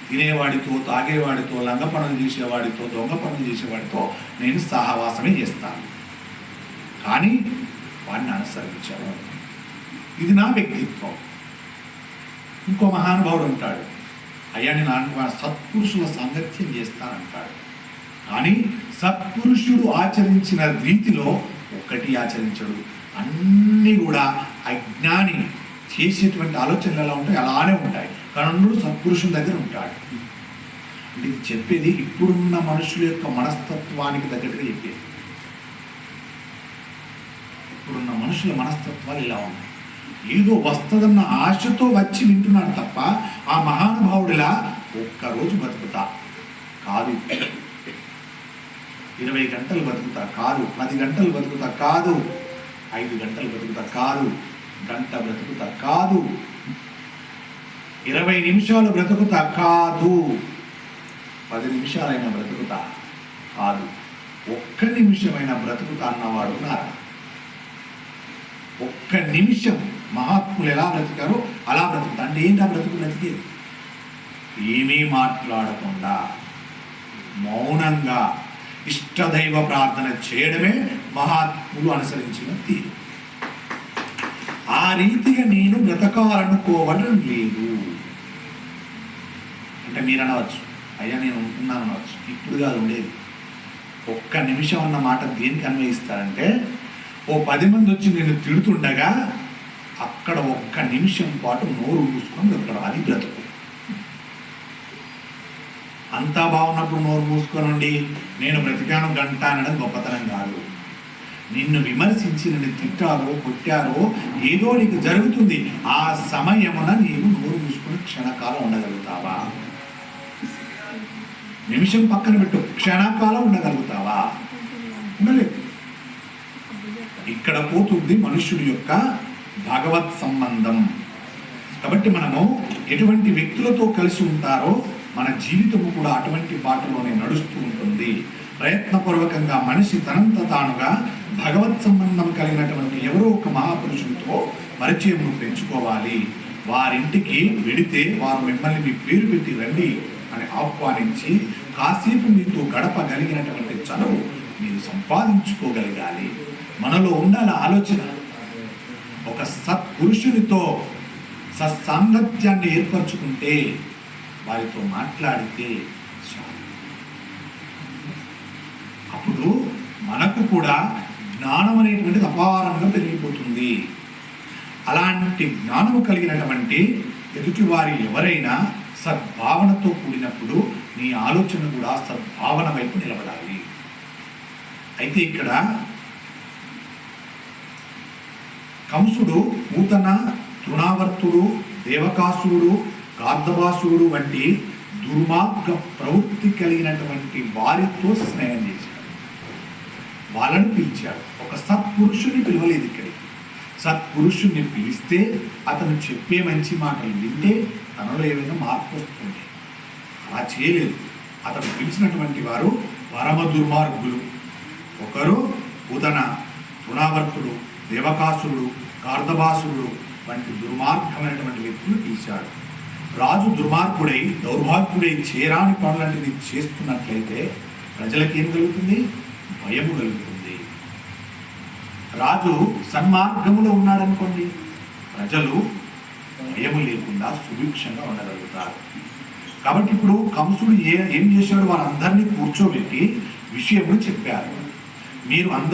తినేవాడితో, తాగేవాడితో, లంగ పనులు చేసేవాడితో, దొంగ పనులు చేసేవాడితో నేను సహవాసమే చేస్తాను, కానీ వాడిని అనుసరించాను. ఇది నా వ్యక్తిత్వం. ఇంకో మహానుభావుడు ఉంటాడు, అయ్యా నేను సత్పురుషుల సాంగత్యం చేస్తానంటాడు, కానీ సత్పురుషుడు ఆచరించిన రీతిలో ఒకటి ఆచరించడు. అన్నీ కూడా అజ్ఞాని చేసేటువంటి ఆలోచనలు ఎలా ఉంటాయి అలానే ఉంటాయి. కర్ణుడు సత్పురుషుని దగ్గర ఉంటాడు. అంటే ఇది చెప్పేది ఇప్పుడున్న మనుషుల యొక్క మనస్తత్వానికి తగ్గట్టుగా చెప్పేది. ఇప్పుడున్న మనుషుల మనస్తత్వాలు ఇలా ఉన్నాయి. ఏదో వస్తుందన్న ఆశతో వచ్చి వింటున్నాడు తప్ప ఆ మహానుభావుడిలా ఒక్కరోజు బతుకుతా కాదు, 20 గంటలు బతుకుతా కాదు, 10 గంటలు బతుకుతా కాదు, 5 గంటలు బతుకుతా కాదు, గంట బ్రతుకుతా కాదు, 20 నిమిషాలు బ్రతుకుతా కాదు, 10 నిమిషాలైనా బ్రతుకుతా కాదు, 1 నిమిషమైనా బ్రతుకుతా అన్నవాడు ఉన్నారా? 1 నిమిషం మహాత్ములు ఎలా బ్రతికారో అలా బ్రతుకుతా. అంటే ఏంటా బ్రతుకు బ్రతికేది? ఏమీ మాట్లాడకుండా మౌనంగా ఇష్టదైవ ప్రార్థన చేయడమే మహాత్ములు అనుసరించిన తీరు. ఆ రీతిగా నేను బ్రతకాలనుకోవడం లేదు. అంటే మీరు అనవచ్చు, అయ్యా నేను ఉంటున్నాను అనవచ్చు. ఇప్పుడు కాదు ఉండేది. 1 నిమిషం అన్న మాట దేనికి అన్వయిస్తారంటే, ఓ 10 మంది వచ్చి నేను తిడుతుండగా అక్కడ 1 నిమిషం పాటు నోరు మూసుకొని బ్రతకడం, అది బ్రతుకు. అంతా బాగున్నప్పుడు నోరు మూసుకొనండి నేను బ్రతికాను గంట అనడం గొప్పతనం కాదు. నిన్ను విమర్శించి నిన్ను తిట్టారో కొట్టారో ఏదో నీకు జరుగుతుంది. ఆ సమయమున నీవు నోరు మూసుకొని క్షణకాలం ఉండగలుగుతావా? నిమిషం పక్కన పెట్టు, క్షణకాలం ఉండగలుగుతావా? ఉండలేదు. ఇక్కడ పోతుంది మనుష్యుడి యొక్క భగవత్ సంబంధం. కాబట్టి మనము ఎటువంటి వ్యక్తులతో కలిసి ఉంటారో మన జీవితము కూడా అటువంటి బాటలోనే నడుస్తూ ఉంటుంది. ప్రయత్నపూర్వకంగా మనిషి తనంత తానుగా భగవత్ సంబంధం కలిగినటువంటి ఎవరో ఒక మహాపురుషులతో పరిచయం పెంచుకోవాలి. వారింటికి వెడితే వారు మిమ్మల్ని మీ పేరు పెట్టి రండి అని ఆహ్వానించి కాసేపు మీతో గడపగలిగినటువంటి చదువు మీరు సంపాదించుకోగలగాలి. మనలో ఉండాల ఆలోచన. ఒక సత్పురుషునితో సత్సాంగత్యాన్ని ఏర్పరచుకుంటే, వారితో మాట్లాడితే అప్పుడు మనకు కూడా జ్ఞానం అనేటువంటిది అపారంగా పెరిగిపోతుంది. అలాంటి జ్ఞానము కలిగినటువంటి ఎదుటి వారి ఎవరైనా సద్భావనతో కూడినప్పుడు నీ ఆలోచన కూడా సద్భావన వైపు నిలబడాలి. అయితే ఇక్కడ కంసుడు, పూతన, తృణావర్తుడు, దేవకాసురుడు, గార్ధబాసురుడు వంటి దుర్మార్గ ప్రవృత్తి కలిగినటువంటి వారితో స్నేహం చేశాడు. వాళ్ళని పిలిచాడు. ఒక సత్పురుషుని పిలవలేదు ఇక్కడికి. సత్పురుషుణ్ణి పిలిస్తే అతను చెప్పే మంచి మాటలు వింటే తనలో ఏమైనా మార్పు వస్తుంది. అలా చేయలేదు. అతను పిలిచినటువంటి వారు పరమ దుర్మార్గులు. ఒకరు పూతన, తృణావర్తుడు, దేవకాసురుడు, గార్ధబాసురుడు వంటి దుర్మార్గమైనటువంటి వ్యక్తులు పిలిచాడు. రాజు దుర్మార్గుడై దౌర్భాగ్యుడై చేరాని పనులంటిది చేస్తున్నట్లయితే ప్రజలకి ఏం కలుగుతుంది? భయము కలుగుతుంది. రాజు సన్మార్గములో ఉన్నాడనుకోండి, ప్రజలు భయము లేకుండా సుభిక్షంగా ఉండగలుగుతారు. కాబట్టి ఇప్పుడు కంసుడు ఏం చేశాడు? వారందరినీ కూర్చోబెట్టి విషయములు చెప్పారు. మీరు అందరూ